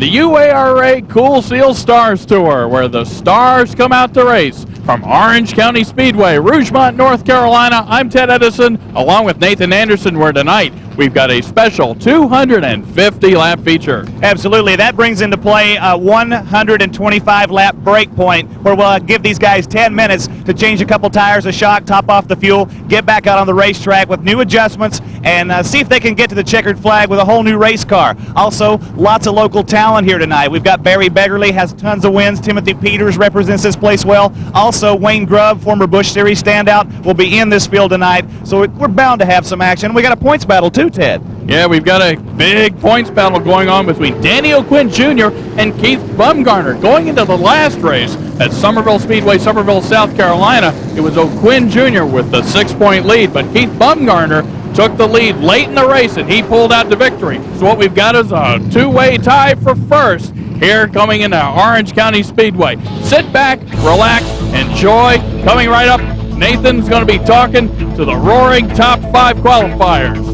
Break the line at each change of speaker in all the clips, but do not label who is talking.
the UARA Cool Seal Stars Tour, where the stars come out to race. From Orange County Speedway, Rougemont, North Carolina, I'm Ted Edison, along with Nathan Anderson, where tonight we've got a special 250-lap feature.
Absolutely. That brings into play a 125-lap break point where we'll give these guys 10 minutes to change a couple tires, a shock, top off the fuel, get back out on the racetrack with new adjustments, and see if they can get to the checkered flag with a whole new race car. Also, lots of local talent here tonight. We've got Barry Beggerly, has tons of wins. Timothy Peters represents this place well. Also, Wayne Grubb, former Busch Series standout, will be in this field tonight. So we're bound to have some action. We got a points battle too, Ted.
Yeah, we've got a big points battle going on between Danny O'Quinn Jr. and Keith Bumgarner. Going into the last race at Summerville Speedway, Summerville, South Carolina, it was O'Quinn Jr. with the 6-point lead, but Keith Bumgarner took the lead late in the race, and he pulled out the victory. So what we've got is a two-way tie for first here coming into Orange County Speedway. Sit back, relax, enjoy. Coming right up, Nathan's going to be talking to the roaring top 5 qualifiers.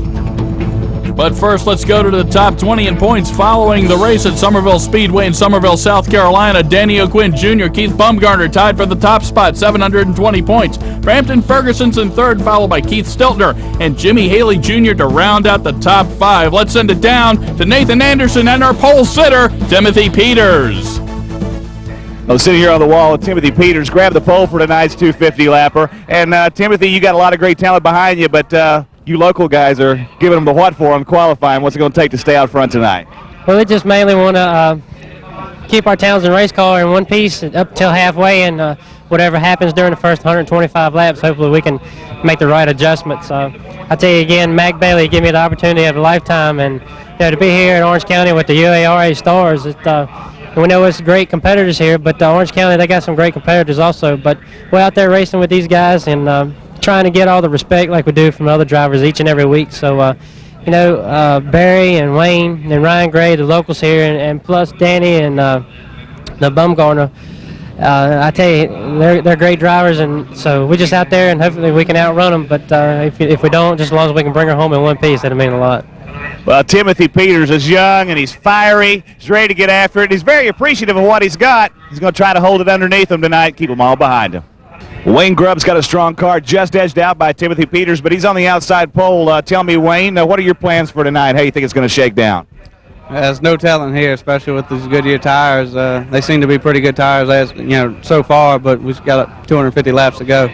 But first, let's go to the top 20 in points following the race at Summerville Speedway in Summerville, South Carolina. Danny O'Quinn Jr., Keith Bumgarner tied for the top spot, 720 points. Frampton Ferguson's in third, followed by Keith Stiltner and Jimmy Haley Jr. to round out the top 5. Let's send it down to Nathan Anderson and our pole sitter, Timothy Peters.
Well, sitting here on the wall with Timothy Peters, grab the pole for tonight's 250-lapper. And, Timothy, you got a lot of great talent behind you, but you local guys are giving them the what for them qualifying. What's it going to take to stay out front tonight?
Well, we just mainly want to keep our Townsend race car in one piece up till halfway, and whatever happens during the first 125 laps, hopefully we can make the right adjustments. I tell you again, Mac Bailey gave me the opportunity of a lifetime, and to be here in Orange County with the UARA Stars, we know it's great competitors here, but Orange County, they got some great competitors also. But we're out there racing with these guys and trying to get all the respect like we do from other drivers each and every week. So, Barry and Wayne and Ryan Gray, the locals here, and plus Danny and the Bumgarner, I tell you, they're great drivers, and so we're just out there, and hopefully we can outrun them. But if we don't, just as long as we can bring her home in one piece, that'll mean a lot.
Well, Timothy Peters is young, and he's fiery. He's ready to get after it. He's very appreciative of what he's got. He's going to try to hold it underneath him tonight, keep them all behind him. Wayne Grubb's got a strong car, just edged out by Timothy Peters, but he's on the outside pole. Tell me, Wayne, what are your plans for tonight? How do you think it's going to shake down?
There's no telling here, especially with these Goodyear tires. They seem to be pretty good tires, so far, but we've got 250 laps to go.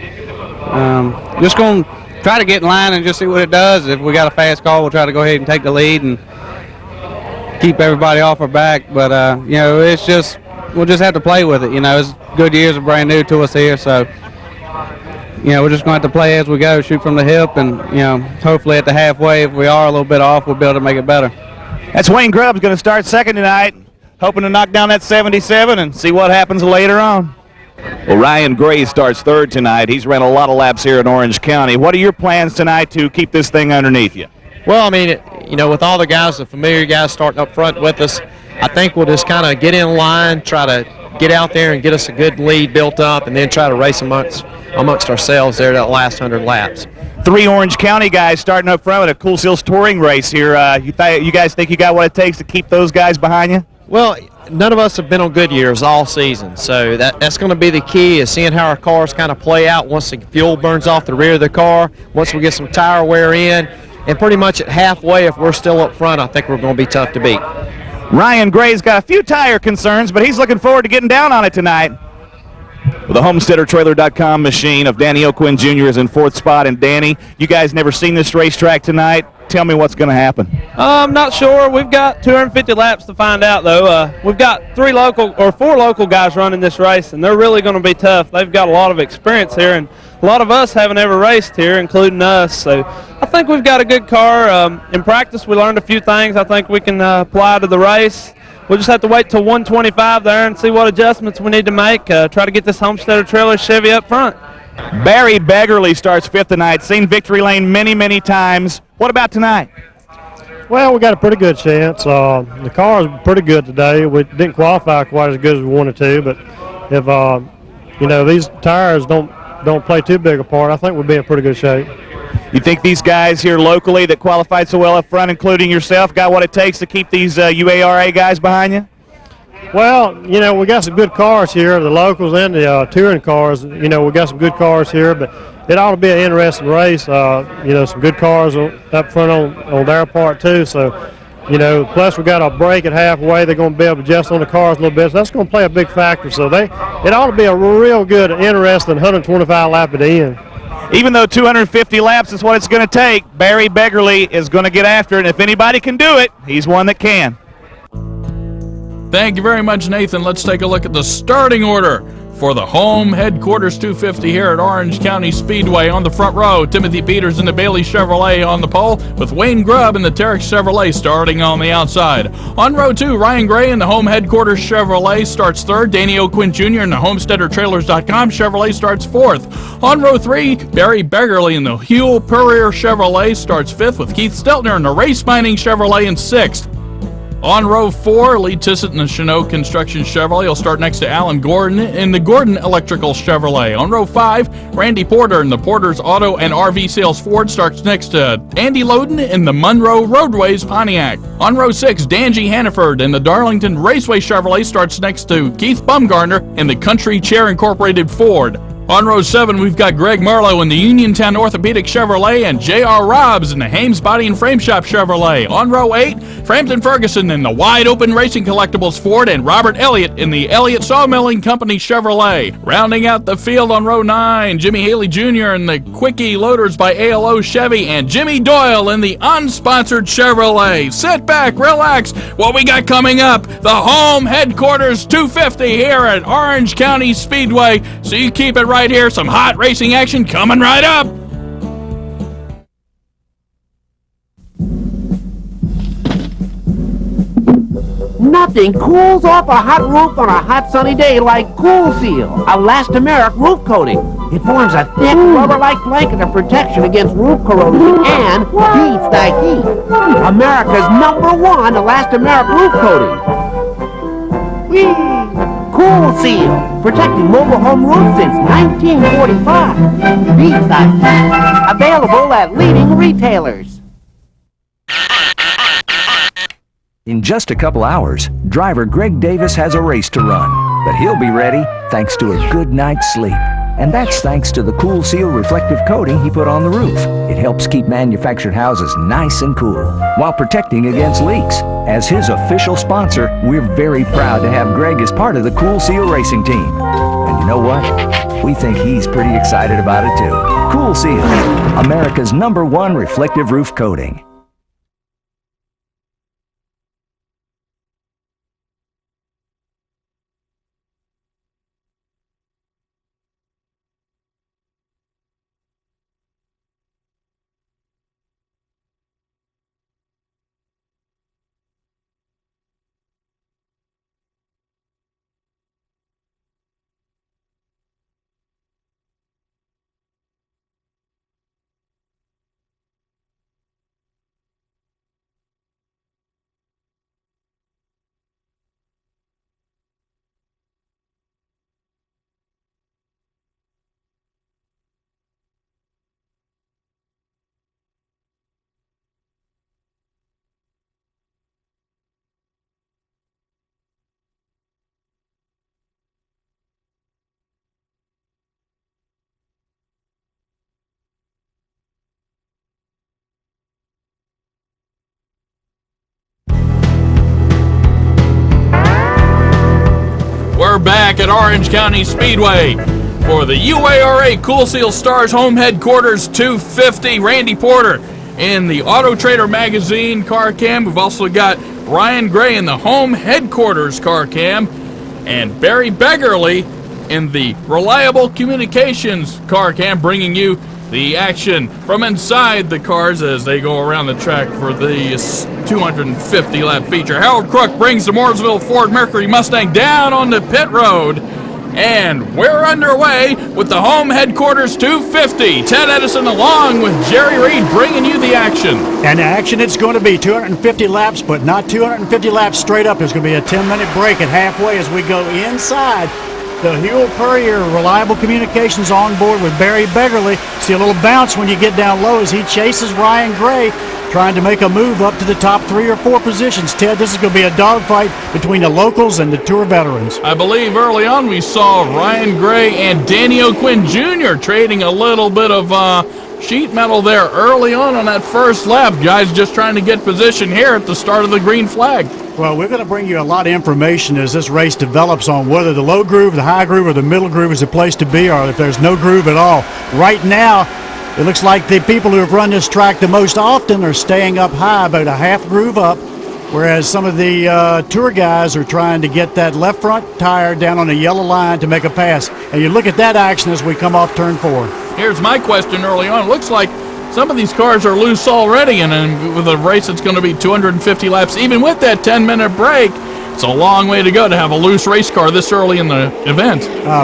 Just going to try to get in line and just see what it does. If we got a fast car, we'll try to go ahead and take the lead and keep everybody off our back. But it's just we'll just have to play with it. It's Goodyears are brand new to us here, so we're just going to have to play as we go, shoot from the hip, and hopefully at the halfway, if we are a little bit off, we'll be able to make it better.
That's Wayne Grubb's going to start second tonight, hoping to knock down that 77 and see what happens later on. Well, Ryan Gray starts third tonight. He's ran a lot of laps here in Orange County. What are your plans tonight to keep this thing underneath you?
Well, I mean, with all the guys, the familiar guys starting up front with us, I think we'll just kind of get in line, try to get out there and get us a good lead built up, and then try to race amongst ourselves there that last 100 laps.
3 Orange County guys starting up front with a Cool Seals touring race here. You guys think you got what it takes to keep those guys behind you?
Well, none of us have been on Goodyears all season, so that's going to be the key, is seeing how our cars kind of play out once the fuel burns off the rear of the car, once we get some tire wear in, and pretty much at halfway, if we're still up front, I think we're going to be tough to beat.
Ryan Gray's got a few tire concerns, but he's looking forward to getting down on it tonight. Well, the HomesteaderTrailer.com machine of Danny O'Quinn Jr. is in 4th spot. And Danny, you guys never seen this racetrack tonight. Tell me what's going to happen.
I'm not sure. We've got 250 laps to find out, though. We've got 4 local guys running this race, and they're really going to be tough. They've got a lot of experience here, and a lot of us haven't ever raced here, including us. So I think we've got a good car. In practice, we learned a few things I think we can apply to the race. We'll just have to wait till 125 there and see what adjustments we need to make. Try to get this Homesteader Trailer Chevy up front.
Barry Beggerly starts 5th tonight. Seen victory lane many, many times. What about tonight?
Well, we got a pretty good chance. The car is pretty good today. We didn't qualify quite as good as we wanted to, but if these tires don't play too big a part, I think we'll be in pretty good shape.
You think these guys here locally that qualified so well up front, including yourself, got what it takes to keep these UARA guys behind you?
Well, you know, we got some good cars here, the locals and the touring cars. You know, we got some good cars here, but it ought to be an interesting race. You know, some good cars up front on their part too. So, you know, plus we got a break at halfway. They're going to be able to adjust on the cars a little bit. So that's going to play a big factor. So it ought to be a real good, interesting 125 lap at the end.
Even though 250 laps is what it's going to take, Barry Beggerly is going to get after it. And if anybody can do it, he's one that can.
Thank you very much, Nathan. Let's take a look at the starting order for the home headquarters 250 here at Orange County Speedway. On the front row, Timothy Peters in the Bailey Chevrolet on the pole, with Wayne Grubb in the Terex Chevrolet starting on the outside. On row 2, Ryan Gray in the home headquarters Chevrolet starts third. Danny O'Quinn Jr. in the HomesteaderTrailers.com Chevrolet starts fourth. On row 3, Barry Beggerly in the Huel Purrier Chevrolet starts fifth, with Keith Steltner in the Race Mining Chevrolet in sixth. On row 4, Lee Tissett in the Cheneau Construction Chevrolet will start next to Alan Gordon in the Gordon Electrical Chevrolet. On row 5, Randy Porter in the Porter's Auto and RV Sales Ford starts next to Andy Loden in the Monroe Roadways Pontiac. On row 6, Danji Hannaford in the Darlington Raceway Chevrolet starts next to Keith Bumgarner in the Country Chair Incorporated Ford. On row 7, we've got Greg Marlowe in the Uniontown Orthopedic Chevrolet and J.R. Robbs in the Hames Body and Frame Shop Chevrolet. On row 8, Frampton Ferguson in the Wide Open Racing Collectibles Ford and Robert Elliott in the Elliott Sawmilling Company Chevrolet. Rounding out the field on row 9, Jimmy Haley Jr. in the Quickie Loaders by ALO Chevy and Jimmy Doyle in the unsponsored Chevrolet. Sit back, relax. What we got coming up, the home headquarters 250 here at Orange County Speedway. So you keep it right here, some hot racing action coming right up.
Nothing cools off a hot roof on a hot sunny day like Cool Seal, elastomeric roof coating. It forms a thick rubber-like blanket of protection against roof corrosion and beats the heat. America's #1 elastomeric roof coating. Whee! Cool Seal, protecting mobile home roofs since 1945. Beats the heat. Available at leading retailers.
In just a couple hours, driver Greg Davis has a race to run, but he'll be ready thanks to a good night's sleep. And that's thanks to the Cool Seal reflective coating he put on the roof. It helps keep manufactured houses nice and cool while protecting against leaks. As his official sponsor, we're very proud to have Greg as part of the Cool Seal racing team. And you know what? We think he's pretty excited about it too. Cool Seal, America's #1 reflective roof coating.
We're back at Orange County Speedway for the UARA Cool Seal Stars home headquarters 250. Randy Porter in the Auto Trader Magazine car cam. We've also got Ryan Gray in the home headquarters car cam, and Barry Beggerly in the Reliable Communications car cam, bringing you the action from inside the cars as they go around the track for this 250-lap feature. Harold Crook brings the Mooresville Ford Mercury Mustang down on the pit road, and we're underway with the home headquarters 250. Ted Edison along with Jerry Reed bringing you the action.
And the action, it's going to be 250 laps, but not 250 laps straight up. There's going to be a 10-minute break at halfway as we go inside the Huel Purrier Reliable Communications on board with Barry Beggerly. See a little bounce when you get down low as he chases Ryan Gray. trying to make a move up to the top 3 or 4 positions. Ted, this is going to be a dogfight between the locals and the Tour veterans.
I believe early on we saw Ryan Gray and Danny O'Quinn Jr. trading a little bit of sheet metal there early on that first lap. Guys just trying to get position here at the start of the green flag.
Well, we're going to bring you a lot of information as this race develops on whether the low groove, the high groove, or the middle groove is the place to be, or if there's no groove at all. Right now, it looks like the people who have run this track the most often are staying up high, about a half groove up, whereas some of the Tour guys are trying to get that left front tire down on the yellow line to make a pass. And you look at that action as we come off turn 4.
Here's my question early on. It looks like some of these cars are loose already, and with a race that's going to be 250 laps, even with that 10-minute break, it's a long way to go to have a loose race car this early in the event.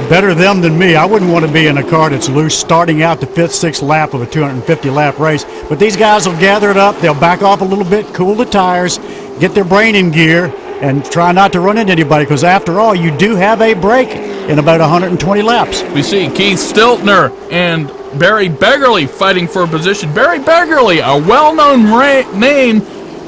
Better them than me. I wouldn't want to be in a car that's loose starting out the 5th, 6th lap of a 250-lap race. But these guys will gather it up. They'll back off a little bit, cool the tires, get their brain in gear, and try not to run into anybody, because after all, you do have a break in about 120 laps.
We see Keith Stiltner and Barry Beggerly fighting for a position. Barry Beggerly, a well-known name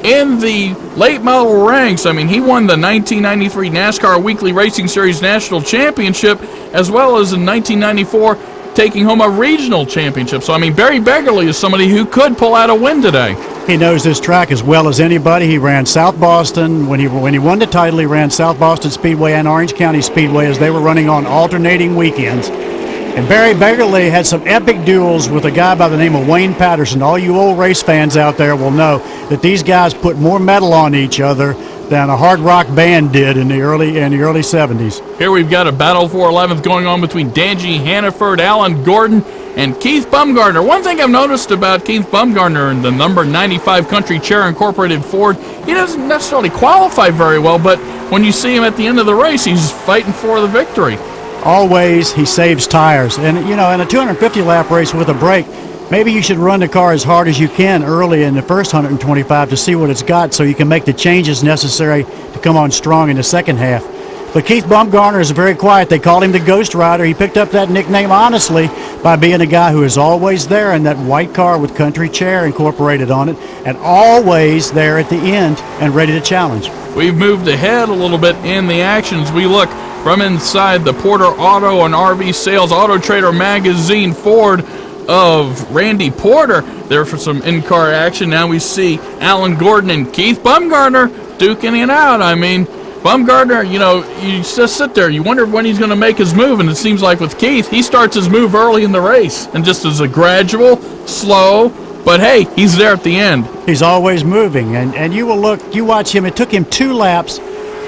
in the late model ranks. I mean, he won the 1993 NASCAR Weekly Racing Series National Championship, as well as in 1994 taking home a regional championship. So, I mean, Barry Beggerly is somebody who could pull out a win today.
He knows this track as well as anybody. He ran South Boston. When he won the title, he ran South Boston Speedway and Orange County Speedway as they were running on alternating weekends. And Barry Beggerly had some epic duels with a guy by the name of Wayne Patterson. All you old race fans out there will know that these guys put more metal on each other than a hard rock band did in the early 70s.
Here we've got a battle for 11th going on between Dangy Hannaford, Alan Gordon, and Keith Bumgardner. One thing I've noticed about Keith Bumgardner and the number 95 Country Chair Incorporated Ford, he doesn't necessarily qualify very well, but when you see him at the end of the race, he's fighting for the victory.
Always he saves tires. And, you know, in a 250-lap race with a break, maybe you should run the car as hard as you can early in the first 125 to see what it's got so you can make the changes necessary to come on strong in the second half. But Keith Bumgarner is very quiet. They called him the Ghost Rider. He picked up that nickname honestly by being a guy who is always there in that white car with Country Chair Incorporated on it, and always there at the end and ready to challenge.
We've moved ahead a little bit in the actions. We look from inside the Porter Auto and RV Sales Auto Trader Magazine Ford of Randy Porter there for some in-car action. Now we see Alan Gordon and Keith Bumgardner duking it out. I mean, Bumgardner, you know, you just sit there. You wonder when he's going to make his move, and it seems like with Keith, he starts his move early in the race and just as a gradual, slow, but hey, he's there at the end.
He's always moving, and you will look, you watch him, it took him 2 laps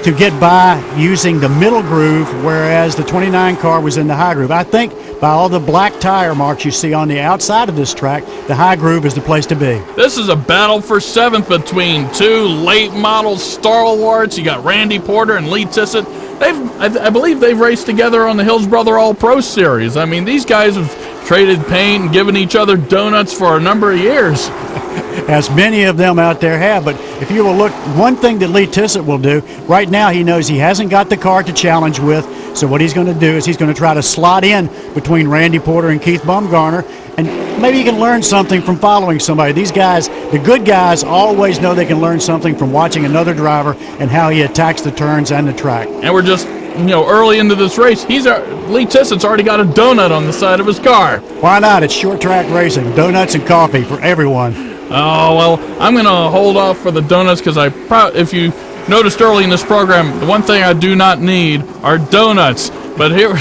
to get by using the middle groove, whereas the 29 car was in the high groove. I think by all the black tire marks you see on the outside of this track, the high groove is the place to be.
This is a battle for 7th between 2 late model stalwarts. You got Randy Porter and Lee Tissett. I believe they've raced together on the Hills Brother All-Pro Series. I mean, these guys have traded paint and given each other donuts for a number of years.
As many of them out there have. But if you will look, one thing that Lee Tissett will do, right now he knows he hasn't got the car to challenge with, so what he's going to do is he's going to try to slot in between Randy Porter and Keith Bumgarner, and maybe you can learn something from following somebody. These guys, the good guys, always know they can learn something from watching another driver and how he attacks the turns and the track.
And we're just, you know, early into this race, Lee Tissett's already got a donut on the side of his car.
Why not? It's short track racing. Donuts and coffee for everyone.
Oh, well, I'm going to hold off for the donuts because if you noticed early in this program, the one thing I do not need are donuts. But here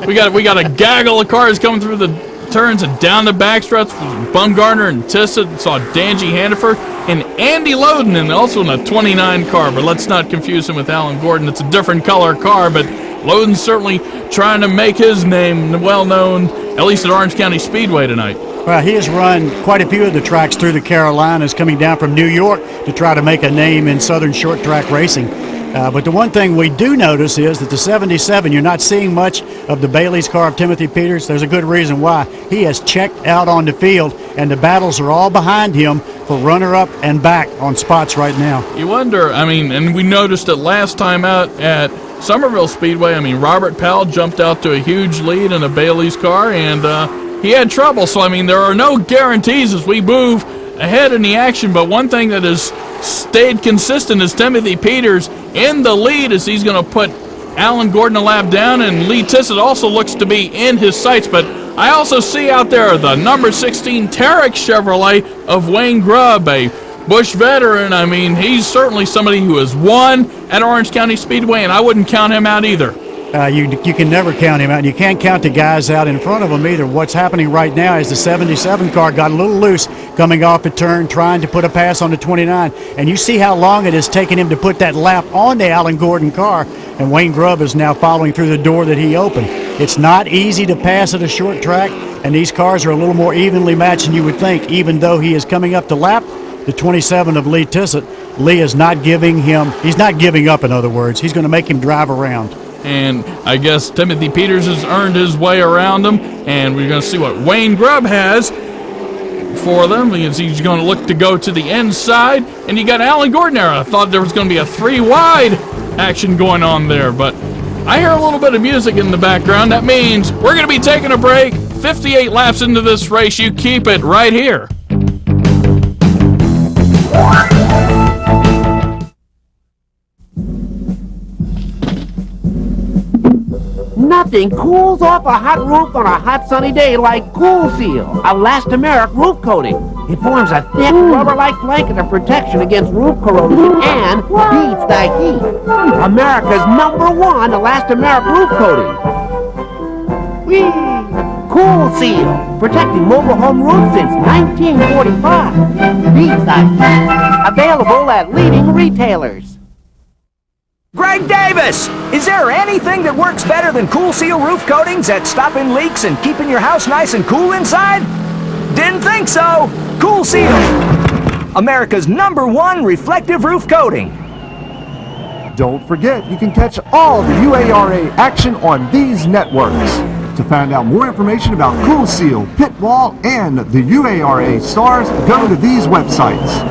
we got a gaggle of cars coming through the turns and down the backstretch. Bumgarner and Tissett, saw Dangy Hannaford and Andy Loden, and also in a 29 car. But let's not confuse him with Alan Gordon. It's a different color car, but Loden's certainly trying to make his name well known, at least at Orange County Speedway tonight.
Well, he has run quite a few of the tracks through the Carolinas, coming down from New York to try to make a name in southern short track racing. But the one thing we do notice is that the 77, you're not seeing much of the Bailey's car of Timothy Peters. There's a good reason why. He has checked out on the field, and the battles are all behind him for runner-up and back on spots right now.
You wonder, I mean, and we noticed it last time out at Somerville Speedway. I mean, Robert Powell jumped out to a huge lead in a Bailey's car, and he had trouble. So, I mean, there are no guarantees as we move ahead in the action, but one thing that has stayed consistent is Timothy Peters in the lead as he's going to put Alan Gordon a lap down, and Lee Tissett also looks to be in his sights. But I also see out there the number 16 Terex Chevrolet of Wayne Grubb, a Busch veteran. I mean, he's certainly somebody who has won at Orange County Speedway, and I wouldn't count him out either.
You can never count him out, and you can't count the guys out in front of him either. What's happening right now is the 77 car got a little loose coming off the turn, trying to put a pass on the 29, and you see how long it has taken him to put that lap on the Alan Gordon car, and Wayne Grubb is now following through the door that he opened. It's not easy to pass at a short track, and these cars are a little more evenly matched than you would think, even though he is coming up to lap the 27 of Lee Tissett. Lee is not giving up, in other words. He's going to make him drive around.
And I guess Timothy Peters has earned his way around him, and we're going to see what Wayne Grubb has for them. He's going to look to go to the inside, and you got Alan Gordon there. I thought there was going to be a 3-wide action going on there, but I hear a little bit of music in the background. That means we're going to be taking a break. 58 laps into this race. You keep it right here.
Nothing cools off a hot roof on a hot sunny day like Cool Seal, a elastomeric roof coating. It forms a thick rubber-like blanket of protection against roof corrosion and beats the heat. America's #1 elastomeric roof coating. Whee! Cool Seal, protecting mobile home roofs since 1945. Beats the heat. Available at leading retailers.
Greg Davis! Is there anything that works better than Cool Seal roof coatings at stopping leaks and keeping your house nice and cool inside? Didn't think so! Cool Seal, America's #1 reflective roof coating.
Don't forget, you can catch all the UARA action on these networks. To find out more information about Cool Seal, Pit Wall, and the UARA stars, go to these websites.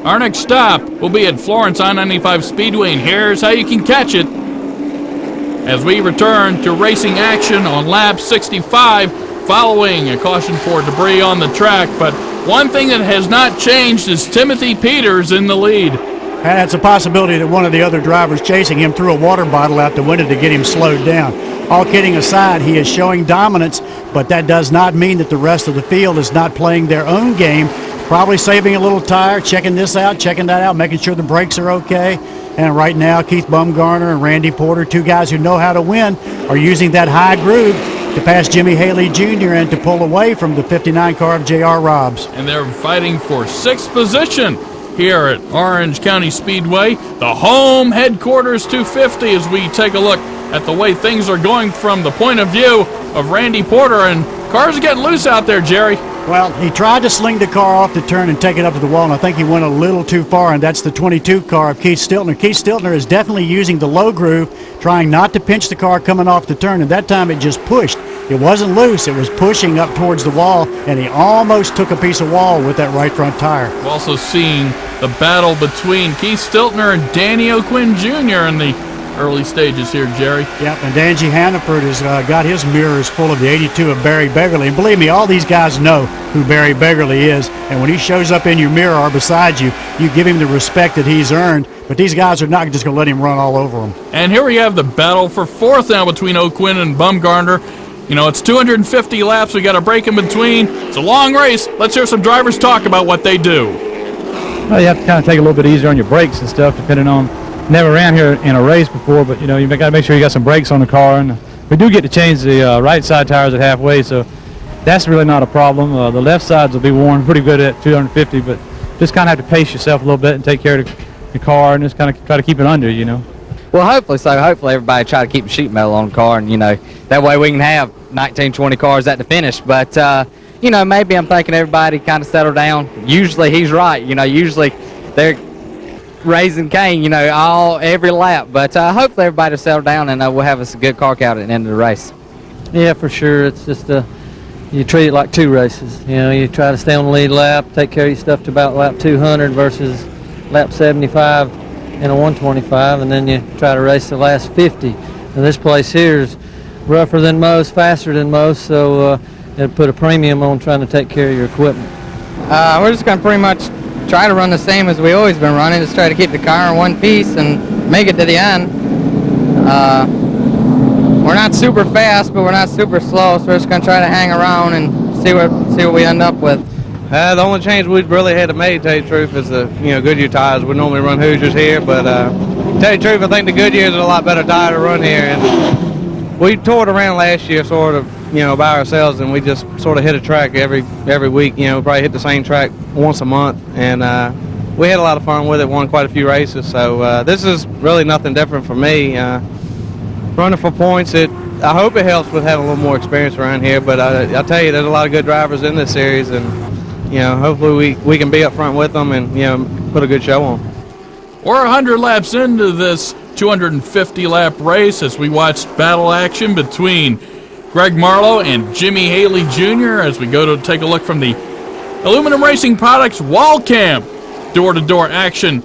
Our next stop will be at Florence I-95 Speedway, and here's how you can catch it as we return to racing action on lap 65 following a caution for debris on the track. But one thing that has not changed is Timothy Peters in the lead.
And it's a possibility that one of the other drivers chasing him threw a water bottle out the window to get him slowed down. All kidding aside, he is showing dominance, but that does not mean that the rest of the field is not playing their own game. Probably saving a little tire, checking this out, checking that out, making sure the brakes are okay. And right now, Keith Bumgarner and Randy Porter, two guys who know how to win, are using that high groove to pass Jimmy Haley Jr. and to pull away from the 59 car of J.R. Robbs.
And they're fighting for 6th position here at Orange County Speedway, the home headquarters 250, as we take a look at the way things are going from the point of view of Randy Porter. And cars are getting loose out there, Jerry.
Well, he tried to sling the car off the turn and take it up to the wall, and I think he went a little too far, and that's the 22 car of Keith Stiltner. Keith Stiltner is definitely using the low groove, trying not to pinch the car coming off the turn, and that time it just pushed. It wasn't loose, it was pushing up towards the wall, and he almost took a piece of wall with that right front tire.
We're also seeing the battle between Keith Stiltner and Danny O'Quinn Jr. in the early stages here, Jerry.
Yep, and Dangy Hannaford has got his mirrors full of the 82 of Barry Begley. And believe me, all these guys know who Barry Begley is. And when he shows up in your mirror or beside you, you give him the respect that he's earned. But these guys are not just going to let him run all over them.
And here we have the battle for 4th now between O'Quinn and Bumgarner. You know, it's 250 laps. We got a break in between. It's a long race. Let's hear some drivers talk about what they do.
Well, you have to kind of take it a little bit easier on your brakes and stuff, depending on. Never ran here in a race before, but you know, you got to make sure you got some brakes on the car, and we do get to change the right side tires at halfway, so that's really not a problem. The left sides will be worn pretty good at 250, but just kind of have to pace yourself a little bit and take care of the car, and just kind of try to keep it under, you know.
Well, hopefully so. Hopefully everybody try to keep the sheet metal on the car, and you know, that way we can have 19, 20 cars at the finish. But you know, maybe I'm thinking everybody kind of settle down. Usually he's right. You know, usually they're raising Cain, you know, every lap. But hopefully everybody will settle down, and we'll have us a good car count at the end of the race.
Yeah, for sure. It's just you treat it like two races. You know, you try to stay on the lead lap, take care of your stuff to about lap 200 versus lap 75 in a 125, and then you try to race the last 50. And this place here is rougher than most, faster than most, so it'll put a premium on trying to take care of your equipment.
We're just going to pretty much try to run the same as we always been running, just try to keep the car in one piece and make it to the end. We're not super fast, but we're not super slow, so we're just going to try to hang around and see what we end up with.
The only change we've really had to make, to tell you the truth, is the Goodyear tires. We normally run Hoosiers here, but to tell you the truth, I think the Goodyears are a lot better tire to run here. And we toured around last year, sort of, by ourselves, and we just sort of hit a track every week. We probably hit the same track once a month, and we had a lot of fun with it. Won quite a few races, so this is really nothing different for me. Running for points, I hope it helps with having a little more experience around here. But I'll tell you, there's a lot of good drivers in this series, and hopefully we can be up front with them and put a good show on.
We're 100 laps into this 250 lap race as we watch battle action between Greg Marlowe and Jimmy Haley Jr. as we go to take a look from the Aluminum Racing Products wall cam. Door-to-door action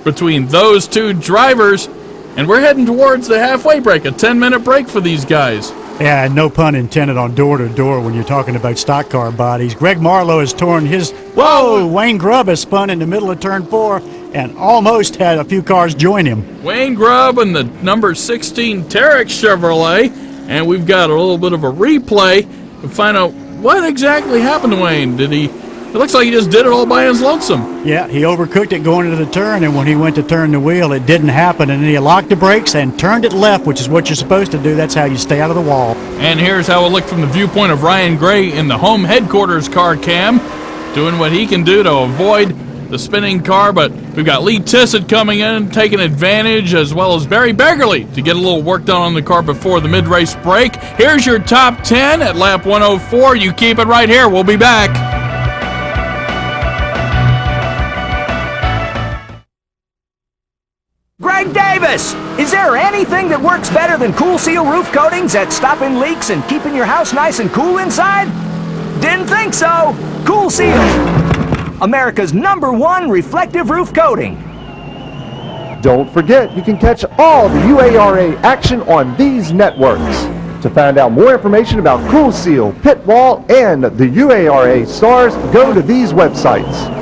between those two drivers, and we're heading towards the halfway break, a 10-minute break for these guys.
Yeah, no pun intended on door-to-door when you're talking about stock car bodies. Greg Marlowe has torn his... Whoa! Wayne Grubb has spun in the middle of turn 4 and almost had a few cars join him.
Wayne Grubb and the number 16 Terex Chevrolet, and we've got a little bit of a replay to find out what exactly happened to Wayne. It looks like he just did it all by his lonesome.
Yeah, he overcooked it going into the turn, and when he went to turn the wheel, it didn't happen, and then he locked the brakes and turned it left, which is what you're supposed to do. That's how you stay out of the wall.
And here's how it looked from the viewpoint of Ryan Gray in the home headquarters car cam, doing what he can do to avoid the spinning car. But we've got Lee Tissett coming in, taking advantage, as well as Barry Beggerly to get a little work done on the car before the mid-race break. Here's your top 10 at lap 104. You keep it right here. We'll be back.
Greg Davis! Is there anything that works better than Cool Seal roof coatings at stopping leaks and keeping your house nice and cool inside? Didn't think so! Cool Seal, America's #1 reflective roof coating.
Don't forget, you can catch all the UARA action on these networks. To find out more information about Cool Seal, Pit Wall, and the UARA stars, go to these websites.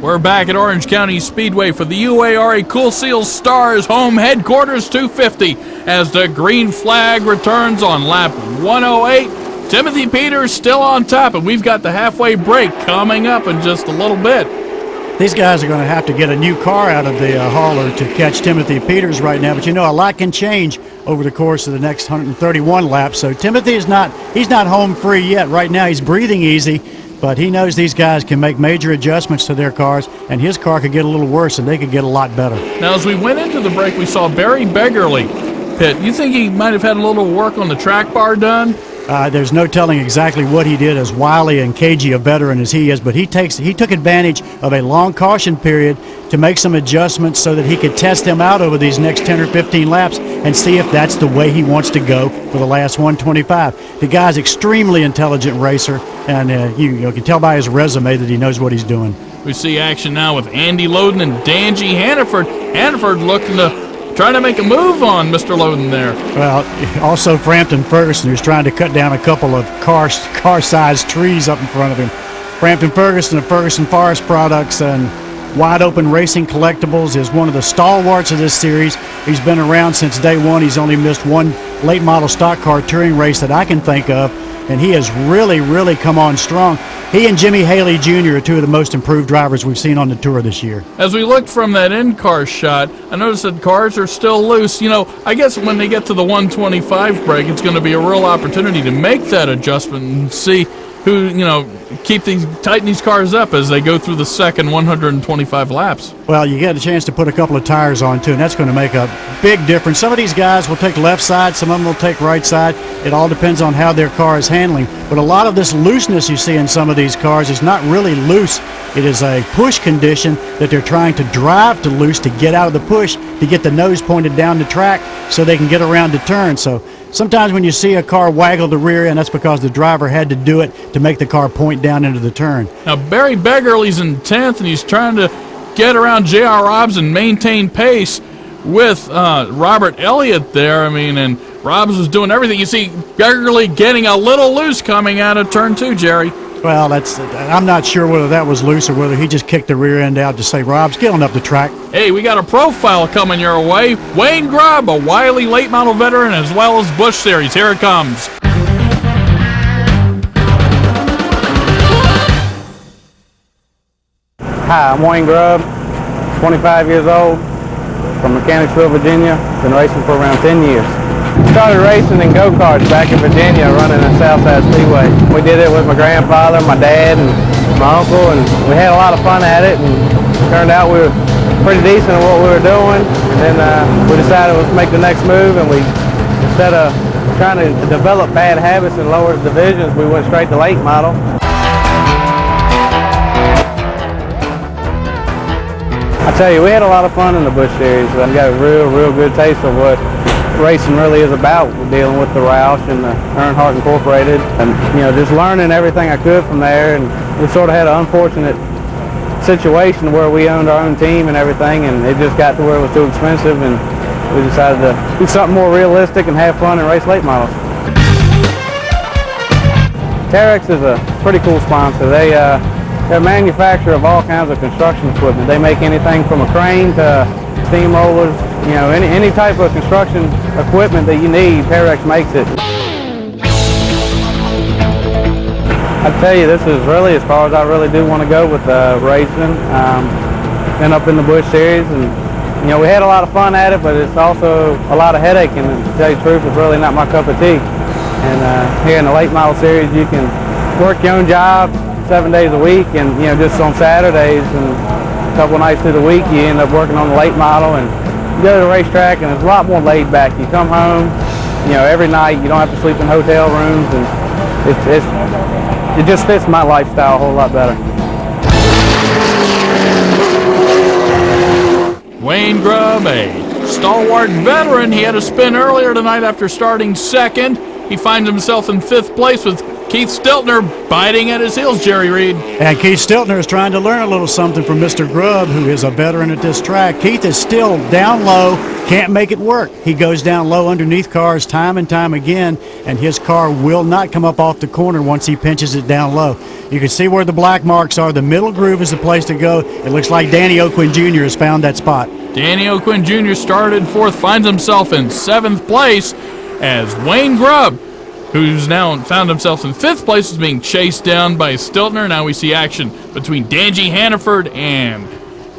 We're back at Orange County Speedway for the UARA Cool Seal Stars home headquarters 250 as the green flag returns on lap 108. Timothy Peters still on top, and we've got the halfway break coming up in just a little bit.
These guys are going to have to get a new car out of the hauler to catch Timothy Peters right now. But you know, a lot can change over the course of the next 131 laps. So Timothy he's not home free yet. Right now he's breathing easy, but he knows these guys can make major adjustments to their cars, and his car could get a little worse and they could get a lot better.
Now, as we went into the break, we saw Barry Beggerly pit. You think he might have had a little work on the track bar done?
There's no telling exactly what he did, as wily and cagey a veteran as he is, but he took advantage of a long caution period to make some adjustments so that he could test them out over these next 10 or 15 laps and see if that's the way he wants to go for the last 125. The guy's extremely intelligent racer, and you can tell by his resume that he knows what he's doing.
We see action now with Andy Loden and Danji Hannaford. Hannaford looking to trying to make a move on Mr. Loden there.
Well, also Frampton Ferguson, who's trying to cut down a couple of car-sized trees up in front of him. Frampton Ferguson of Ferguson Forest Products and Wide Open Racing Collectibles is one of the stalwarts of this series. He's been around since day one. He's only missed one late model stock car touring race that I can think of, and he has really come on strong. He and Jimmy Haley Jr. are two of the most improved drivers we've seen on the tour this year.
As we look from that in-car shot, I noticed that cars are still loose. You know, I guess when they get to the 125 break, it's going to be a real opportunity to make that adjustment and see who, tighten these cars up as they go through the second 125 laps.
Well, you get a chance to put a couple of tires on, too, and that's going to make a big difference. Some of these guys will take left side, some of them will take right side. It all depends on how their car is handling. But a lot of this looseness you see in some of these cars is not really loose. It is a push condition that they're trying to drive to loose to get out of the push, to get the nose pointed down the track so they can get around the turn. So sometimes when you see a car waggle the rear end, that's because the driver had to do it to make the car point down into the turn.
Now, Barry Beggerly's in 10th, and he's trying to get around J.R. Robbs and maintain pace with Robert Elliott there. And Robbs was doing everything. You see Beggerly getting a little loose coming out of turn 2, Jerry.
Well, I'm not sure whether that was loose or whether he just kicked the rear end out to say, Robbs, get on up the track.
Hey, we got a profile coming your way. Wayne Grubb, a wily late model veteran as well as Busch Series. Here it comes.
Hi, I'm Wayne Grubb, 25 years old, from Mechanicsville, Virginia. Been racing for around 10 years. Started racing in go-karts back in Virginia, running at Southside Speedway. We did it with my grandfather, my dad, and my uncle, and we had a lot of fun at it, and it turned out we were pretty decent at what we were doing. And then we decided let's make the next move, and instead of trying to develop bad habits in lower divisions, we went straight to late model. I tell you, we had a lot of fun in the Busch Series. I got a real good taste of what racing really is about, dealing with the Roush and the Earnhardt Incorporated, and just learning everything I could from there. And we sort of had an unfortunate situation where we owned our own team and everything, and it just got to where it was too expensive, and we decided to do something more realistic and have fun and race late models. Terex is a pretty cool sponsor. They're a manufacturer of all kinds of construction equipment. They make anything from a crane to steamrollers, any type of construction equipment that you need, Terex makes it. I tell you, this is really as far as I really do want to go with racing. Been up in the Busch Series, and we had a lot of fun at it, but it's also a lot of headache, and to tell you the truth, it's really not my cup of tea. And here in the late model series, you can work your own job 7 days a week, and just on Saturdays and a couple nights through the week, you end up working on the late model, and you go to the racetrack, and it's a lot more laid back. You come home, every night. You don't have to sleep in hotel rooms, and it just fits my lifestyle a whole lot better.
Wayne Grubb, a stalwart veteran. He had a spin earlier tonight after starting second. He finds himself in 5th place with Keith Stiltner biting at his heels, Jerry Reed.
And Keith Stiltner is trying to learn a little something from Mr. Grubb, who is a veteran at this track. Keith is still down low, can't make it work. He goes down low underneath cars time and time again, and his car will not come up off the corner once he pinches it down low. You can see where the black marks are. The middle groove is the place to go. It looks like Danny O'Quinn Jr. has found that spot.
Danny O'Quinn Jr. started fourth, finds himself in 7th place as Wayne Grubb, who's now found himself in 5th place, is being chased down by Stiltner. Now we see action between Dangy Hannaford and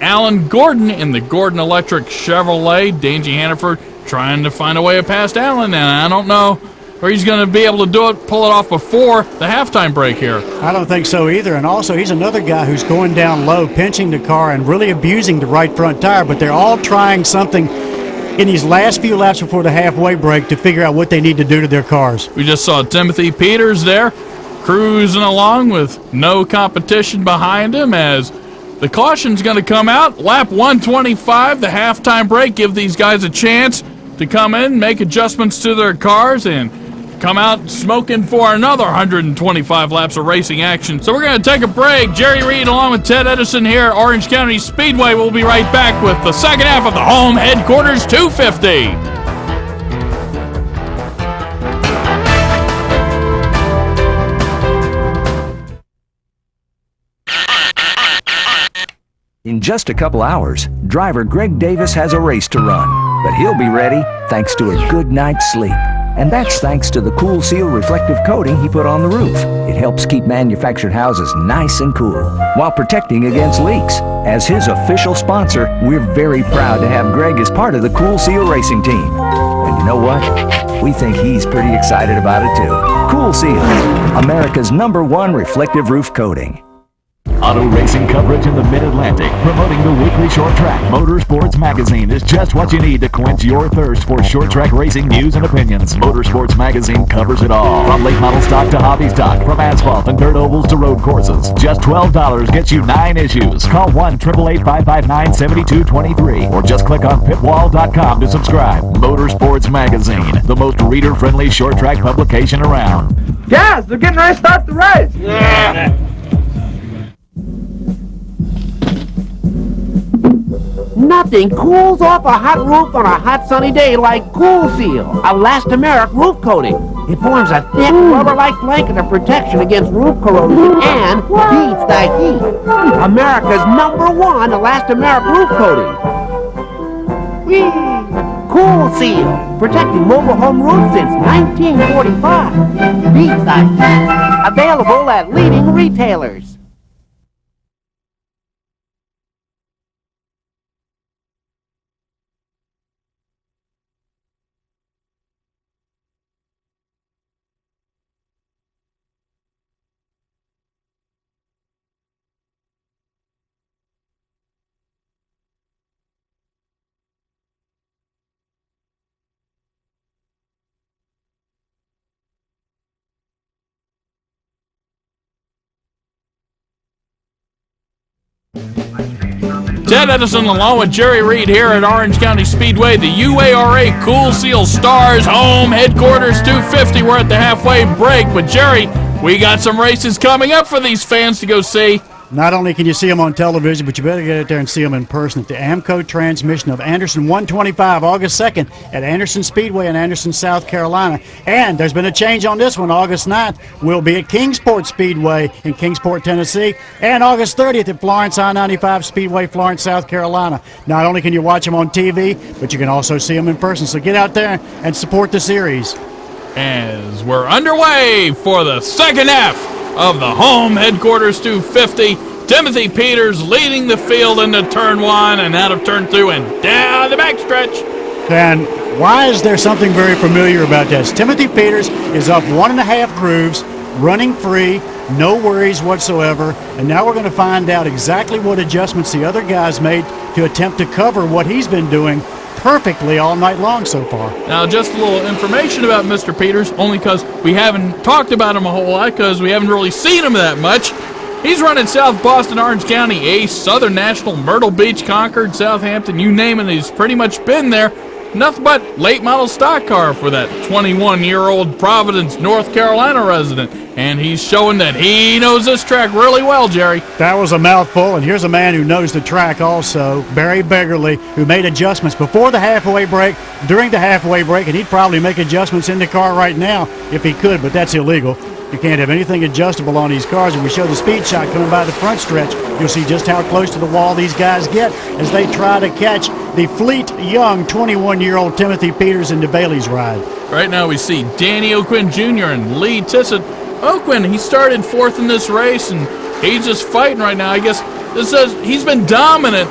Alan Gordon in the Gordon Electric Chevrolet. Dangy Hannaford trying to find a way past Alan, and I don't know where he's going to be able to pull it off before the halftime break here.
I don't think so either. And also, he's another guy who's going down low, pinching the car, and really abusing the right front tire. But they're all trying something in these last few laps before the halfway break to figure out what they need to do to their cars.
We just saw Timothy Peters there cruising along with no competition behind him as the caution's going to come out. Lap 125, the halftime break, give these guys a chance to come in, make adjustments to their cars, and come out smoking for another 125 laps of racing action. So we're going to take a break. Jerry Reed along with Ted Edison here at Orange County Speedway. We'll be right back with the second half of the Home Headquarters 250.
In just a couple hours, driver Greg Davis has a race to run, but he'll be ready thanks to a good night's sleep. And that's thanks to the Cool Seal reflective coating he put on the roof. It helps keep manufactured houses nice and cool while protecting against leaks. As his official sponsor, we're very proud to have Greg as part of the Cool Seal racing team. And you know what? We think he's pretty excited about it too. Cool Seal, America's #1 reflective roof coating.
Auto racing coverage in the Mid-Atlantic, promoting the weekly short track. Motorsports Magazine is just what you need to quench your thirst for short track racing news and opinions. Motorsports Magazine covers it all, from late model stock to hobby stock, from asphalt and dirt ovals to road courses. Just $12 gets you 9 issues. Call 1-888-559-7223 or just click on pitwall.com to subscribe. Motorsports Magazine, the most reader-friendly short track publication around.
Guys, they're getting ready to start the race.
Yeah.
Nothing cools off a hot roof on a hot sunny day like Cool Seal, elastomeric roof coating. It forms a thick rubber-like blanket of protection against roof corrosion and beats the heat. America's #1 elastomeric roof coating. Whee! Cool Seal, protecting mobile home roofs since 1945. Beats the heat. Available at leading retailers.
Ted Edison along with Jerry Reed here at Orange County Speedway. The UARA Cool Seal Stars Home Headquarters 250. We're at the halfway break, but Jerry, we got some races coming up for these fans to go see.
Not only can you see them on television, but you better get out there and see them in person at the AMCO Transmission of Anderson 125, August 2nd at Anderson Speedway in Anderson, South Carolina. And there's been a change on this one. August 9th, we'll be at Kingsport Speedway in Kingsport, Tennessee. And August 30th at Florence I-95 Speedway, Florence, South Carolina. Not only can you watch them on TV, but you can also see them in person. So get out there and support the series.
As we're underway for the second half of the Home Headquarters 250. Timothy Peters leading the field into turn 1 and out of turn 2 and down the backstretch.
And why is there something very familiar about this? Timothy Peters is up 1.5 grooves, running free, no worries whatsoever. And now we're going to find out exactly what adjustments the other guys made to attempt to cover what he's been doing perfectly all night long so far.
Now, just a little information about Mr. Peters, only because we haven't talked about him a whole lot because we haven't really seen him that much. He's running South Boston, Orange County, Ace, Southern National, Myrtle Beach, Concord, Southampton, you name it, he's pretty much been there. nothing but late model stock car for that 21-year-old Providence, North Carolina resident. And he's showing that he knows this track really well, Jerry.
That was a mouthful, and here's a man who knows the track also, Barry Beggerly, who made adjustments before the halfway break, during the halfway break, and he'd probably make adjustments in the car right now if he could, but that's illegal. You can't have anything adjustable on these cars. If we show the speed shot coming by the front stretch, you'll see just how close to the wall these guys get as they try to catch the fleet young 21-year-old Timothy Peters into Bailey's ride.
Right now we see Danny O'Quinn Jr. and Lee Tissett. O'Quinn, he started fourth in this race, and he's just fighting right now. I guess this says he's been dominant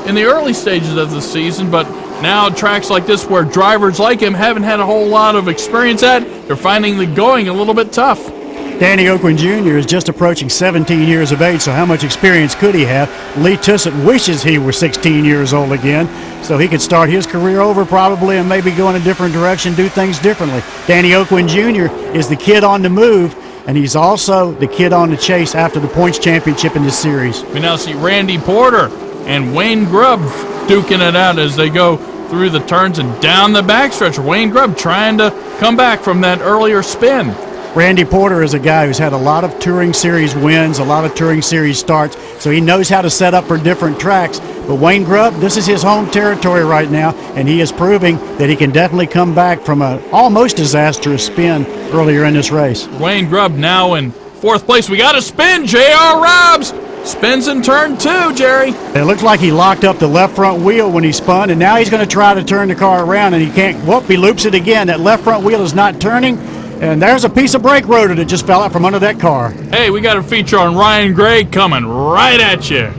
in the early stages of the season, but now tracks like this where drivers like him haven't had a whole lot of experience at, they're finding the going a little bit tough.
Danny O'Quinn Jr. is just approaching 17 years of age, so how much experience could he have? Lee Tissett wishes he were 16 years old again, so he could start his career over probably and maybe go in a different direction, do things differently. Danny O'Quinn Jr. is the kid on the move, and he's also the kid on the chase after the points championship in this series.
We now see Randy Porter and Wayne Grubb duking it out as they go through the turns and down the backstretch. Wayne Grubb trying to come back from that earlier spin.
Randy Porter is a guy who's had a lot of Touring Series wins, a lot of Touring Series starts, so he knows how to set up for different tracks. But Wayne Grubb, this is his home territory right now, and he is proving that he can definitely come back from an almost disastrous spin earlier in this race.
Wayne Grubb now in fourth place. We got a spin, J.R. Robbs. Spins in turn two, Jerry.
It looks like he locked up the left front wheel when he spun, and now he's going to try to turn the car around, and he can't. Whoop, he loops it again. That left front wheel is not turning. And there's a piece of brake rotor that just fell out from under that car.
Hey, we got a feature on Ryan Gray coming right at you.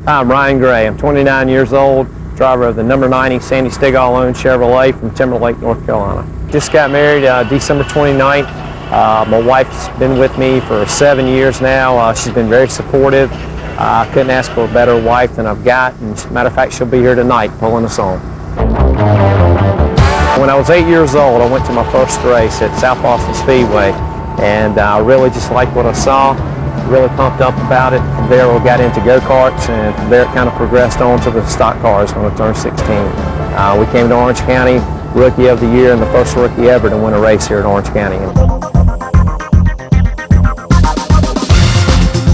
I'm Ryan Gray. I'm 29 years old, driver of the number 90 Sandy Stigall-owned Chevrolet from Timberlake, North Carolina. Just got married December 29th. My wife's been with me for 7 years now. She's been very supportive. I couldn't ask for a better wife than I've got, and as a matter of fact, she'll be here tonight pulling us on. When I was 8 years old, I went to my first race at South Boston Speedway, and I really just liked what I saw, really pumped up about it. From there, we got into go-karts, and from there, it kind of progressed on to the stock cars when I turned 16. We came to Orange County, Rookie of the Year, and the first rookie ever to win a race here in Orange County.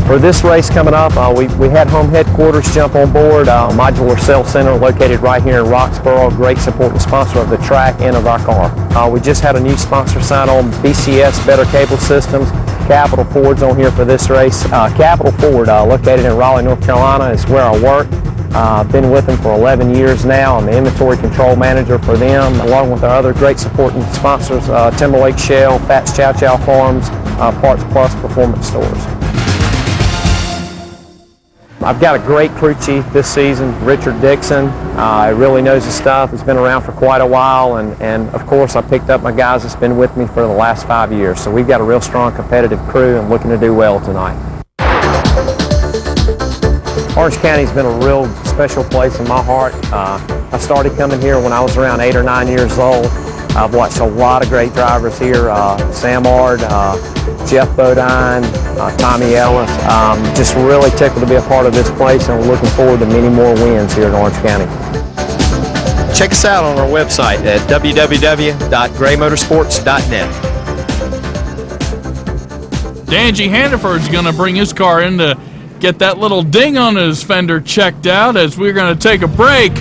For this race coming up, we had home headquarters jump on board, modular sales center located right here in Roxborough, great support and sponsor of the track and of our car. We just had a new sponsor sign on, BCS Better Cable Systems. Capital Ford's on here for this race. Capital Ford, located in Raleigh, North Carolina, is where I work. I've been with them for 11 years now. I'm the inventory control manager for them, along with our other great supporting sponsors, Timberlake Shell, Fats Chow Chow Farms, Parts Plus Performance Stores. I've got a great crew chief this season, Richard Dixon. He really knows his stuff. He's been around for quite a while, and of course I picked up my guys that's been with me for the last 5 years. So we've got a real strong competitive crew and looking to do well tonight. Orange County's been a real special place in my heart. I started coming here when I was around 8 or 9 years old. I've watched a lot of great drivers here, Sam Ard, Jeff Bodine, Tommy Ellis. Just really tickled to be a part of this place, and we're looking forward to many more wins here in Orange County.
Check us out on our website at www.graymotorsports.net.
Dangy Hannaford's going to bring his car in to get that little ding on his fender checked out as we're going to take a break.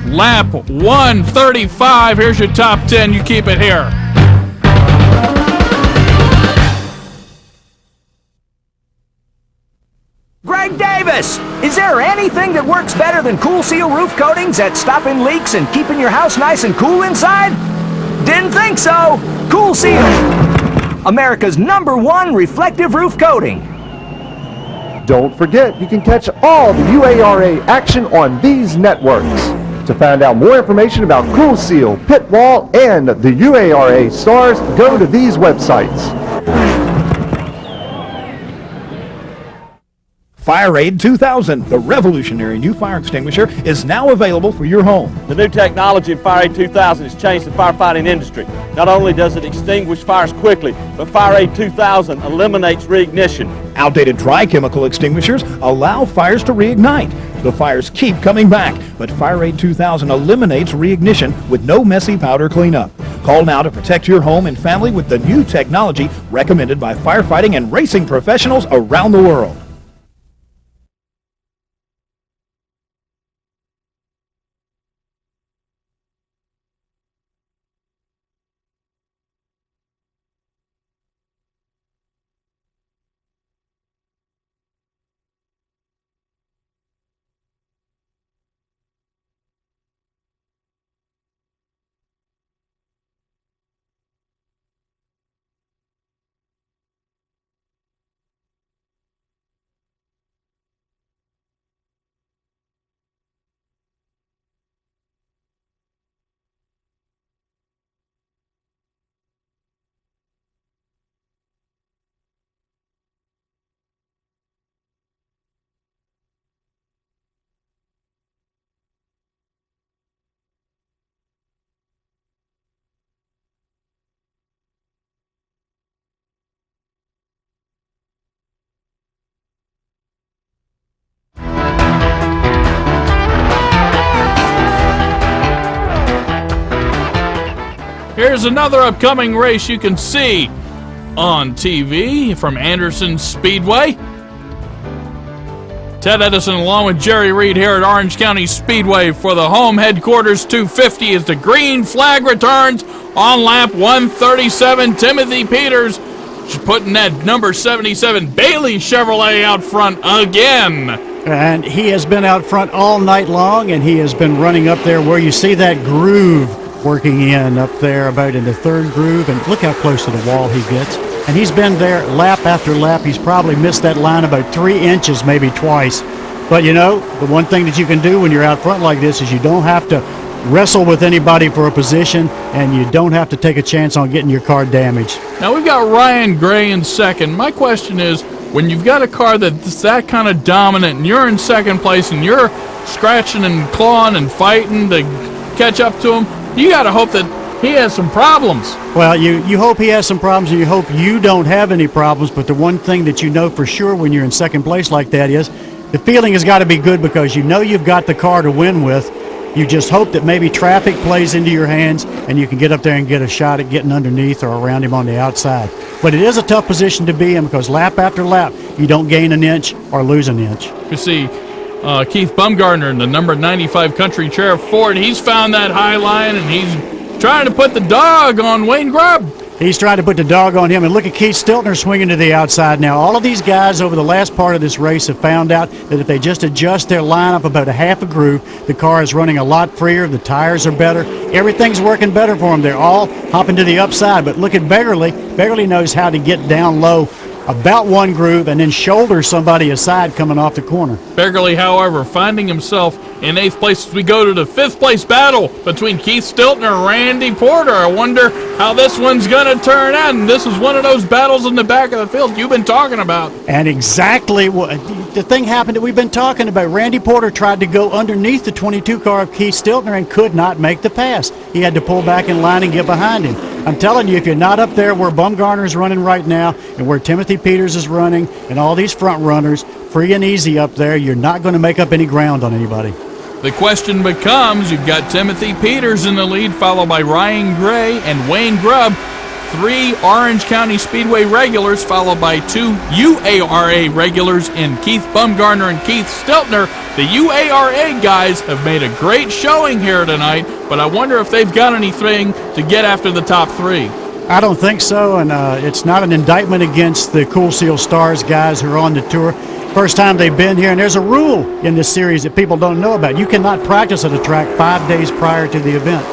Lap 135. Here's your top 10. You keep it here.
Greg Davis, is there anything that works better than Cool Seal roof coatings at stopping leaks and keeping your house nice and cool inside? Didn't think so. Cool Seal, America's #1 reflective roof coating.
Don't forget, you can catch all the UARA action on these networks. To find out more information about Cool Seal, Pit Wall, and the UARA stars, go to these websites.
FireAid 2000, the revolutionary new fire extinguisher, is now available for your home.
The new technology in FireAid 2000 has changed the firefighting industry. Not only does it extinguish fires quickly, but FireAid 2000 eliminates reignition.
Outdated dry chemical extinguishers allow fires to reignite. The fires keep coming back, but FireAid 2000 eliminates reignition with no messy powder cleanup. Call now to protect your home and family with the new technology recommended by firefighting and racing professionals around the world.
Here's another upcoming race you can see on TV from Anderson Speedway. Ted Edison along with Jerry Reed here at Orange County Speedway for the home headquarters 250 as the green flag returns on lap 137. Timothy Peters putting that number 77 Bailey Chevrolet out front again.
And he has been out front all night long, and he has been running up there where you see that groove working in up there about in the third groove, and look how close to the wall he gets. And he's been there lap after lap. He's probably missed that line about 3 inches, maybe twice. But you know, the one thing that you can do when you're out front like this is you don't have to wrestle with anybody for a position, and you don't have to take a chance on getting your car damaged.
Now we've got Ryan Gray in second. My question is, when you've got a car that's that kind of dominant and you're in second place and you're scratching and clawing and fighting to catch up to him, you got to hope that he has some problems.
Well, you hope he has some problems, and you hope you don't have any problems, but the one thing that you know for sure when you're in second place like that is the feeling has got to be good because you know you've got the car to win with. You just hope that maybe traffic plays into your hands and you can get up there and get a shot at getting underneath or around him on the outside. But it is a tough position to be in because lap after lap, you don't gain an inch or lose an inch.
You see Keith Bumgardner in the number 95 Country Chair Ford. He's found that high line, and he's trying to put the dog on Wayne Grubb.
He's trying to put the dog on him, and look at Keith Stiltner swinging to the outside now. All of these guys over the last part of this race have found out that if they just adjust their lineup about a half a groove, the car is running a lot freer, the tires are better, everything's working better for them. They're all hopping to the upside, but look at Begley. Begley knows how to get down low about one groove and then shoulder somebody aside coming off the corner.
Begley, however, finding himself in 8th place as we go to the 5th place battle between Keith Stiltner and Randy Porter. I wonder how this one's going to turn out, and this is one of those battles in the back of the field you've been talking about.
And exactly what the thing happened that we've been talking about. Randy Porter tried to go underneath the 22 car of Keith Stiltner and could not make the pass. He had to pull back in line and get behind him. I'm telling you, if you're not up there where Bumgarner's running right now and where Timothy Peters is running and all these front runners, free and easy up there, you're not going to make up any ground on anybody.
The question becomes, you've got Timothy Peters in the lead, followed by Ryan Gray and Wayne Grubb, 3 Orange County Speedway regulars, followed by 2 UARA regulars in Keith Bumgarner and Keith Stiltner. The UARA guys have made a great showing here tonight, but I wonder if they've got anything to get after the top 3.
I don't think so, and it's not an indictment against the Cool Seal Stars guys who are on the tour. First time they've been here, and there's a rule in this series that people don't know about. You cannot practice at a track 5 days prior to the event.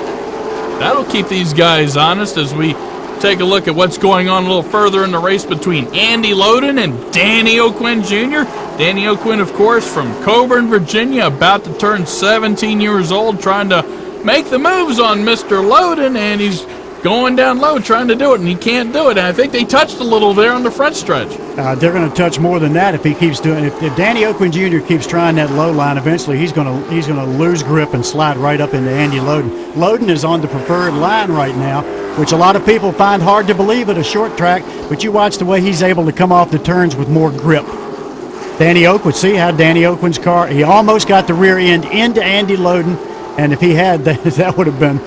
That'll keep these guys honest as we take a look at what's going on a little further in the race between Andy Loden and Danny O'Quinn Jr. Danny O'Quinn, of course, from Coburn, Virginia, about to turn 17 years old, trying to make the moves on Mr. Loden, and he's going down low trying to do it, and he can't do it. And I think they touched a little there on the front stretch.
They're going to touch more than that if he keeps doing it. If Danny Oquin Jr. keeps trying that low line, eventually he's going to lose grip and slide right up into Andy Loden. Loden is on the preferred line right now, which a lot of people find hard to believe at a short track, but you watch the way he's able to come off the turns with more grip. Danny Oquin, see how Danny Oquin's car, he almost got the rear end into Andy Loden, and if he had, that would have been,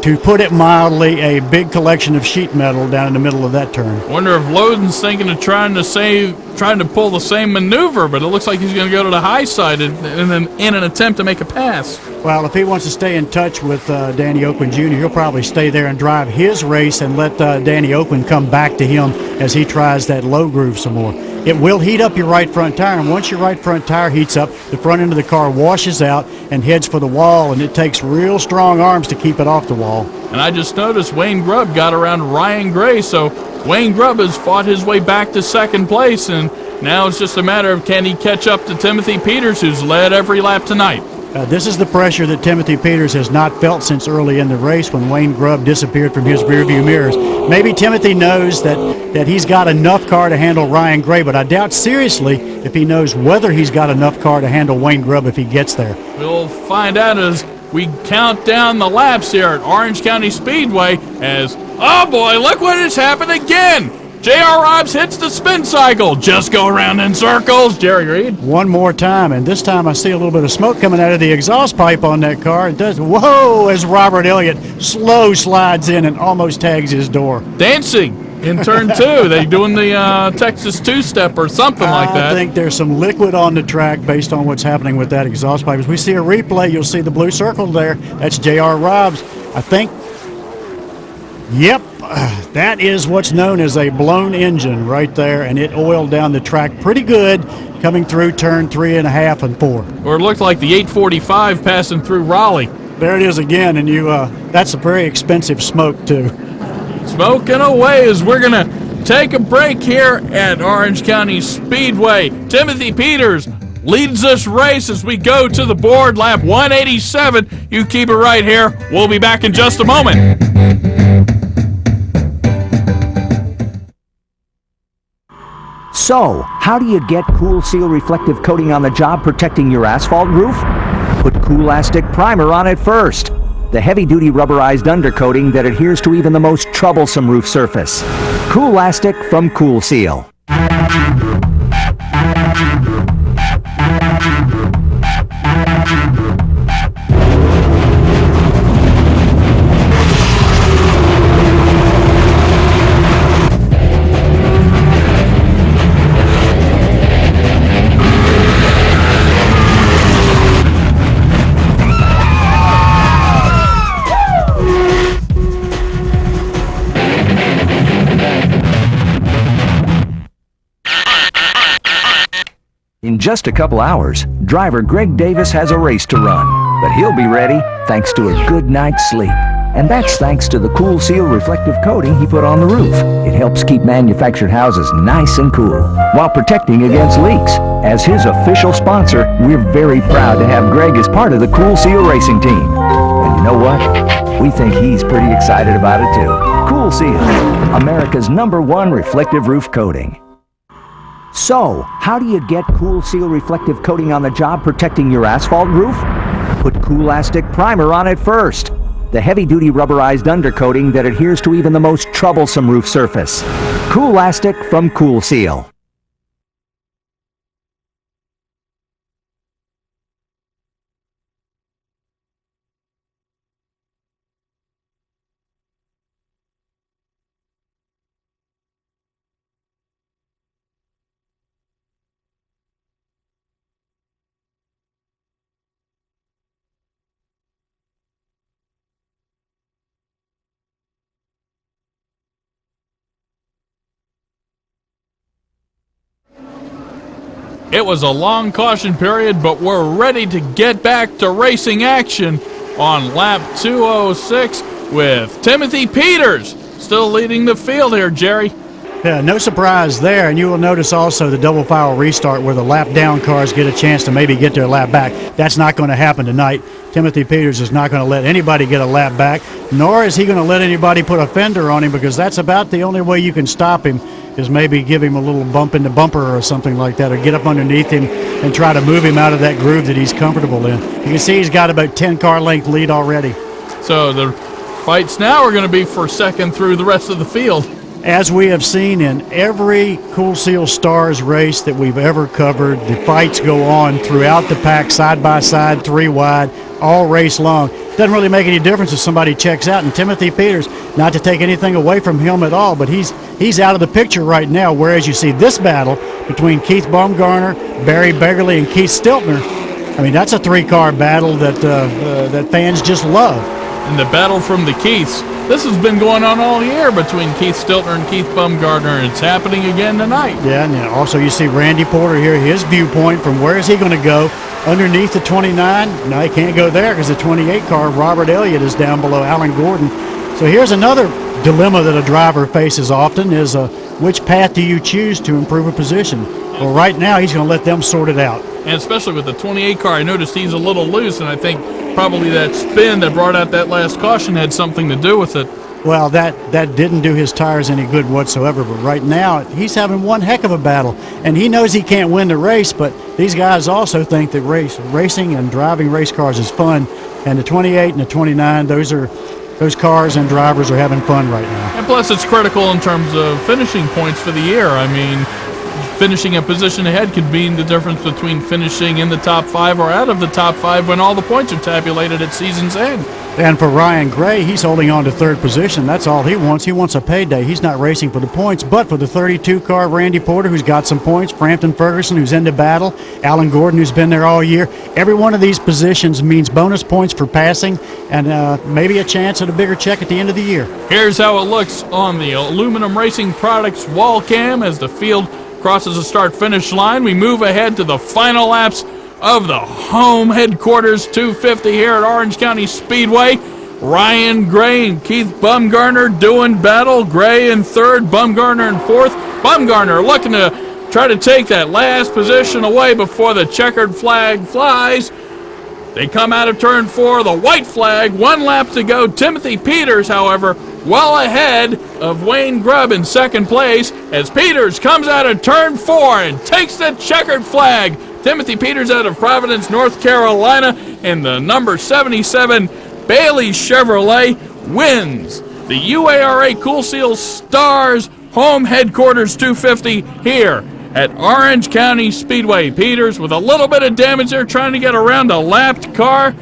to put it mildly, a big collection of sheet metal down in the middle of that turn.
Wonder if Loden's thinking of trying to pull the same maneuver, but it looks like he's going to go to the high side in an attempt to make a pass.
Well, if he wants to stay in touch with Danny Oquin Jr., he'll probably stay there and drive his race and let Danny Oquin come back to him as he tries that low groove some more. It will heat up your right front tire, and once your right front tire heats up, the front end of the car washes out and heads for the wall, and it takes real strong arms to keep it off the wall.
And I just noticed Wayne Grubb got around Ryan Gray, so Wayne Grubb has fought his way back to second place, and now it's just a matter of can he catch up to Timothy Peters, who's led every lap tonight.
This is the pressure that Timothy Peters has not felt since early in the race when Wayne Grubb disappeared from his rearview mirrors. Maybe Timothy knows that he's got enough car to handle Ryan Gray, but I doubt seriously if he knows whether he's got enough car to handle Wayne Grubb if he gets there.
We'll find out as we count down the laps here at Orange County Speedway as, oh boy, look what has happened again! J.R. Robbs hits the spin cycle. Just go around in circles, Jerry Reed.
One more time, and this time I see a little bit of smoke coming out of the exhaust pipe on that car. It does, whoa, as Robert Elliott slow slides in and almost tags his door.
Dancing in turn two. They doing the Texas two-step or something like that.
I think there's some liquid on the track based on what's happening with that exhaust pipe. As we see a replay, you'll see the blue circle there. That's J.R. Robbs. I think, yep, that is what's known as a blown engine right there, and it oiled down the track pretty good coming through turn 3.5 and 4.
Or it looked like the 845 passing through Raleigh.
There it is again, and that's a very expensive smoke too.
Smoking away as we're going to take a break here at Orange County Speedway. Timothy Peters leads this race as we go to the board, lap 187. You keep it right here. We'll be back in just a moment.
So, how do you get Cool Seal reflective coating on the job protecting your asphalt roof? Put Coolastic Primer on it first. The heavy-duty rubberized undercoating that adheres to even the most troublesome roof surface. Coolastic from Cool Seal. In just a couple hours, driver Greg Davis has a race to run, but he'll be ready thanks to a good night's sleep. And that's thanks to the Cool Seal reflective coating he put on the roof. It helps keep manufactured houses nice and cool while protecting against leaks. As his official sponsor, we're very proud to have Greg as part of the Cool Seal racing team. And you know what? We think he's pretty excited about it too. Cool Seal, America's #1 reflective roof coating. So, how do you get Cool Seal reflective coating on the job protecting your asphalt roof? Put Coolastic Primer on it first. The heavy-duty rubberized undercoating that adheres to even the most troublesome roof surface. Coolastic from Cool Seal.
It was a long caution period, but we're ready to get back to racing action on lap 206 with Timothy Peters still leading the field here, Jerry.
Yeah, no surprise there, and you will notice also the double file restart where the lap down cars get a chance to maybe get their lap back. That's not going to happen tonight. Timothy Peters is not going to let anybody get a lap back, nor is he going to let anybody put a fender on him, because that's about the only way you can stop him, is maybe give him a little bump in the bumper or something like that, or get up underneath him and try to move him out of that groove that he's comfortable in. You can see he's got about 10 car length lead already.
So the fights now are going to be for second through the rest of the field.
As we have seen in every Cool Seal Stars race that we've ever covered, the fights go on throughout the pack, side by side, three wide, all race long. Doesn't really make any difference if somebody checks out. And Timothy Peters, not to take anything away from him at all, but he's out of the picture right now, whereas you see this battle between Keith Bumgarner, Barry Begley, and Keith Stiltner. I mean, that's a three-car battle that fans just love.
And the battle from the Keiths, this has been going on all year between Keith Stiltner and Keith Bumgarner, and it's happening again tonight.
Yeah, and also you see Randy Porter here, his viewpoint from where is he going to go underneath the 29. No, he can't go there because the 28 car, Robert Elliott, is down below Alan Gordon. So here's another dilemma that a driver faces often is which path do you choose to improve a position? Well, right now he's going to let them sort it out.
And especially with the 28 car, I noticed he's a little loose, and I think probably that spin that brought out that last caution had something to do with it.
Well, that didn't do his tires any good whatsoever, but right now he's having one heck of a battle, and he knows he can't win the race, but these guys also think that racing and driving race cars is fun, and the 28 and the 29, those cars and drivers are having fun right now.
And plus it's critical in terms of finishing points for the year. I mean, finishing a position ahead could mean the difference between finishing in the top 5 or out of the top 5 when all the points are tabulated at season's end.
And for Ryan Gray, he's holding on to third position. That's all he wants. He wants a payday. He's not racing for the points, but for the 32 car, Randy Porter, who's got some points, Frampton Ferguson, who's into battle, Alan Gordon, who's been there all year. Every one of these positions means bonus points for passing and maybe a chance at a bigger check at the end of the year.
Here's how it looks on the Aluminum Racing Products wall cam as the field crosses the start-finish line. We move ahead to the final laps of the home headquarters 250 here at Orange County Speedway. Ryan Gray and Keith Bumgarner doing battle. Gray in third, Bumgarner in fourth. Bumgarner looking to try to take that last position away before the checkered flag flies. They come out of turn 4, the white flag, 1 lap to go. Timothy Peters, however, well ahead of Wayne Grubb in second place as Peters comes out of turn 4 and takes the checkered flag. Timothy Peters out of Providence, North Carolina, and the number 77 Bailey Chevrolet wins the UARA Cool Seal Stars home headquarters 250 here at Orange County Speedway. Peters, with a little bit of damage there, trying to get around a lapped car,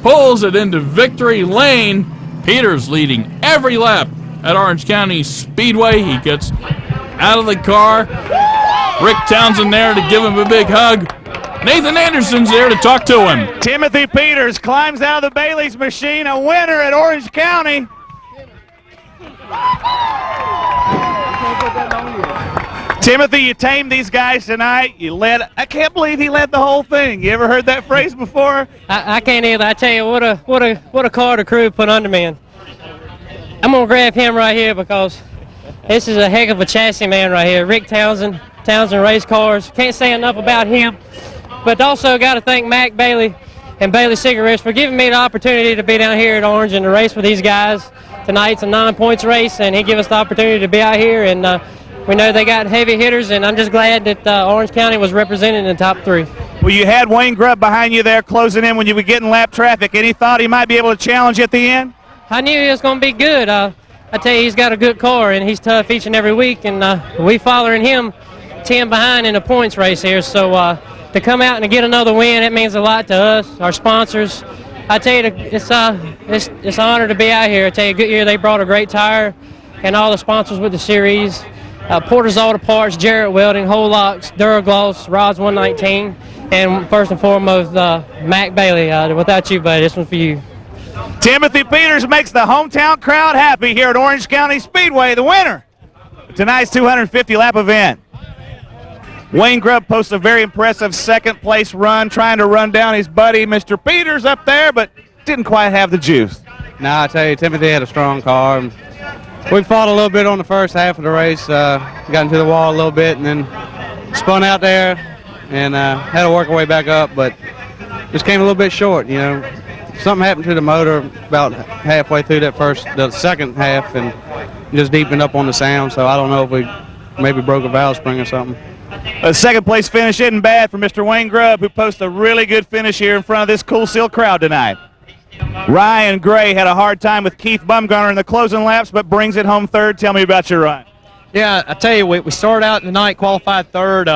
pulls it into victory lane. Peters leading every lap at Orange County Speedway. He gets out of the car. Rick Townsend there to give him a big hug. Nathan Anderson's there to talk to him.
Timothy Peters climbs out of the Bailey's machine, a winner at Orange County. Timothy, you tamed these guys tonight. You led. I can't believe he led the whole thing. You ever heard that phrase before?
I can't either. I tell you, what a car the crew put under me. And I'm gonna grab him right here because this is a heck of a chassis man right here. Rick Townsend Race Cars. Can't say enough about him. But also got to thank Mac Bailey and Bailey Cigarettes for giving me the opportunity to be down here at Orange and to race with these guys. Tonight's a 9-points race, and he gave us the opportunity to be out here. And we know they got heavy hitters, and I'm just glad that Orange County was represented in the top 3.
Well, you had Wayne Grubb behind you there closing in when you were getting lap traffic. Any thought he might be able to challenge you at the end?
I knew he was going to be good. I tell you, he's got a good car, and he's tough each and every week. And we following him 10 behind in the points race here. So to come out and get another win, it means a lot to us, our sponsors. I tell you, it's an honor to be out here. I tell you, Goodyear, they brought a great tire, and all the sponsors with the series. Porter's Auto Parts, Jarrett Welding, Whole Locks, Duragloss, Rods 119, and first and foremost, Mac Bailey. Without you, buddy, this one's for you.
Timothy Peters makes the hometown crowd happy here at Orange County Speedway, the winner of tonight's 250-lap event. Wayne Grubb posts a very impressive second-place run, trying to run down his buddy, Mr. Peters, up there, but didn't quite have the juice.
No, I tell you, Timothy had a strong car. We fought a little bit on the first half of the race, got into the wall a little bit, and then spun out there and had to work our way back up, but just came a little bit short. You know, something happened to the motor about halfway through the second half, and just deepened up on the sound. So I don't know if we maybe broke a valve spring or something.
A second place finish isn't bad for Mr. Wayne Grubb, who posted a really good finish here in front of this Cool Seal crowd tonight. Ryan Gray had a hard time with Keith Bumgarner in the closing laps, but brings it home third. Tell me about your run.
Yeah, I tell you, we started out in the night, qualified third.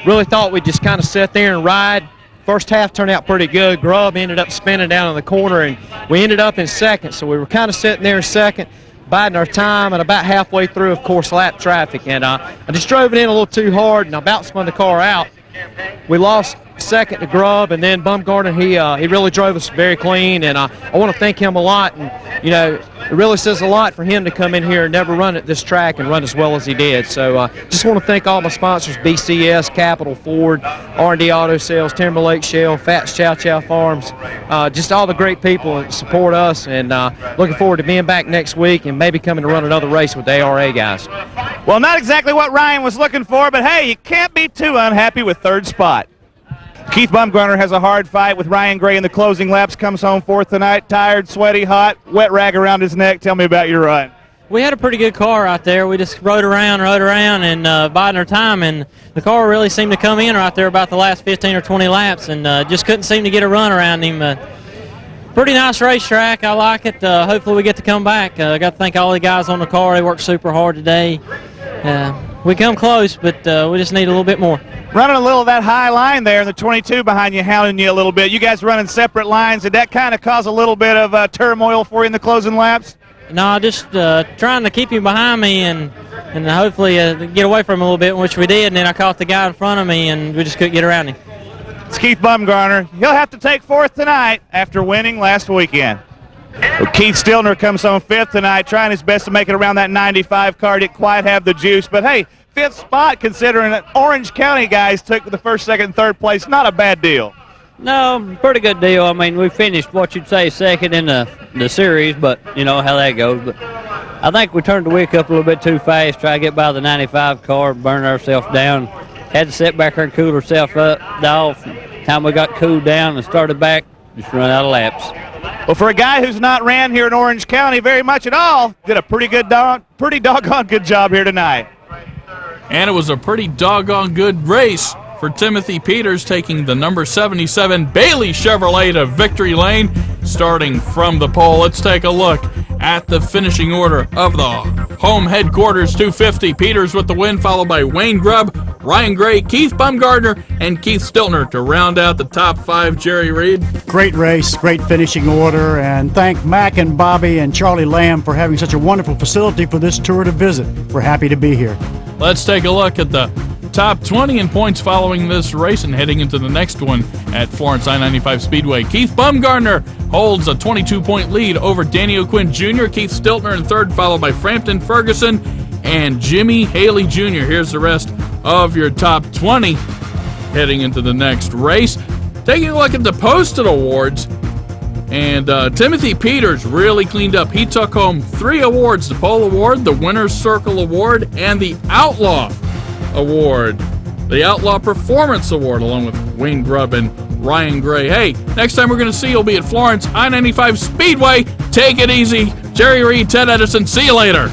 Really thought we'd just kind of sit there and ride. First half turned out pretty good. Grubb ended up spinning down in the corner, and we ended up in second. So we were kind of sitting there in second, biding our time, and about halfway through, of course, lap traffic. And I just drove it in a little too hard, and I about spun the car out. We lost second to Grubb, and then Bumgarner, he really drove us very clean, and I want to thank him a lot. And you know, it really says a lot for him to come in here and never run at this track and run as well as he did. So just want to thank all my sponsors: BCS, Capital Ford, R&D Auto Sales, Timberlake Shell, Fats Chow Chow Farms, just all the great people that support us, and looking forward to being back next week and maybe coming to run another race with the ARA guys.
Well, not exactly what Ryan was looking for, but hey, you can't be too unhappy with third spot. Keith Bumgarner has a hard fight with Ryan Gray in the closing laps, comes home fourth tonight, tired, sweaty, hot, wet rag around his neck. Tell me about your run.
We had a pretty good car out there. We just rode around and biding our time, and the car really seemed to come in right there about the last 15 or 20 laps, and just couldn't seem to get a run around him. Pretty nice racetrack. I like it. Hopefully we get to come back. I got to thank all the guys on the car. They worked super hard today. We come close, but we just need a little bit more.
Running a little of that high line there, and the 22 behind you hounding you a little bit. You guys running separate lines. Did that kind of cause a little bit of turmoil for you in the closing laps?
No, just trying to keep him behind me and hopefully get away from him a little bit, which we did, and then I caught the guy in front of me, and we just couldn't get around him.
It's Keith Bumgarner. He'll have to take fourth tonight after winning last weekend. Well, Keith Stiltner comes home fifth tonight, trying his best to make it around that 95 car. Didn't quite have the juice, but hey, fifth spot considering that Orange County guys took the first, second, and third place. Not a bad deal.
No, pretty good deal. I mean, we finished what you'd say second in the series, but you know how that goes. But I think we turned the wick up a little bit too fast, try to get by the 95 car, burn ourselves down. Had to sit back there and cool ourselves off. Time we got cooled down and started back, just run out of laps.
Well, for a guy who's not ran here in Orange County very much at all, did a pretty doggone good job here tonight.
And it was a pretty doggone good race for Timothy Peters, taking the number 77 Bailey Chevrolet to victory lane, starting from the pole. Let's take a look at the finishing order of the home headquarters 250. Peters with the win, followed by Wayne Grubb, Ryan Gray, Keith Bumgarner, and Keith Stiltner to round out the top five. Jerry Reed.
Great race, great finishing order, and thank Mac and Bobby and Charlie Lamb for having such a wonderful facility for this tour to visit. We're happy to be here.
Let's take a look at the top 20 in points following this race and heading into the next one at Florence I-95 Speedway. Keith Bumgarner holds a 22-point lead over Danny O'Quinn Jr., Keith Stiltner in third, followed by Frampton Ferguson and Jimmy Haley Jr. Here's the rest of your top 20 heading into the next race. Taking a look at the posted awards, and Timothy Peters really cleaned up. He took home 3 awards: the Pole Award, the Winner's Circle Award, and the Outlaw Award, the Outlaw Performance Award, along with Wayne Grubb and Ryan Gray. Hey, next time we're going to see you'll be at Florence I-95 Speedway. Take it easy. Jerry Reed, Ted Edison. See you later.